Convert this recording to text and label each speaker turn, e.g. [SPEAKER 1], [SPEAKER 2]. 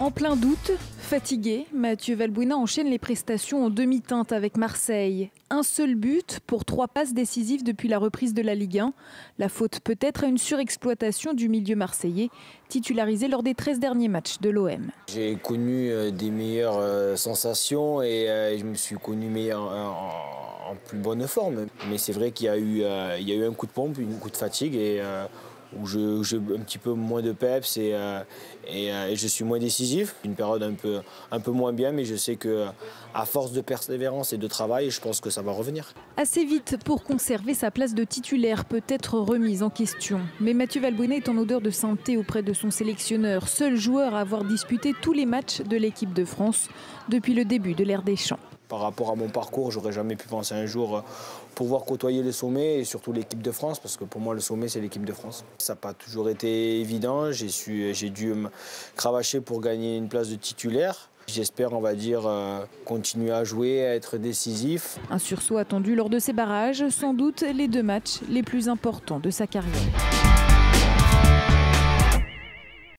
[SPEAKER 1] En plein doute, fatigué, Mathieu Valbuena enchaîne les prestations en demi-teinte avec Marseille. Un seul but pour 3 passes décisives depuis la reprise de la Ligue 1. La faute peut-être à une surexploitation du milieu marseillais, titularisé lors des 13 derniers matchs de l'OM.
[SPEAKER 2] J'ai connu des meilleures sensations et je me suis connu meilleur en plus bonne forme. Mais c'est vrai qu'il y a eu un coup de pompe, un coup de fatigue et où j'ai un petit peu moins de peps et je suis moins décisif. Une période un peu moins bien, mais je sais qu'à force de persévérance et de travail, je pense que ça va revenir.
[SPEAKER 1] Assez vite pour conserver sa place de titulaire peut être remise en question. Mais Mathieu Valbuena est en odeur de sainteté auprès de son sélectionneur, seul joueur à avoir disputé tous les matchs de l'équipe de France depuis le début de l'ère Deschamps.
[SPEAKER 2] Par rapport à mon parcours, j'aurais jamais pu penser un jour pouvoir côtoyer le sommet et surtout l'équipe de France, parce que pour moi le sommet c'est l'équipe de France. Ça n'a pas toujours été évident, j'ai dû me cravacher pour gagner une place de titulaire. J'espère, on va dire, continuer à jouer, à être décisif.
[SPEAKER 1] Un sursaut attendu lors de ces barrages, sans doute les 2 matchs les plus importants de sa carrière.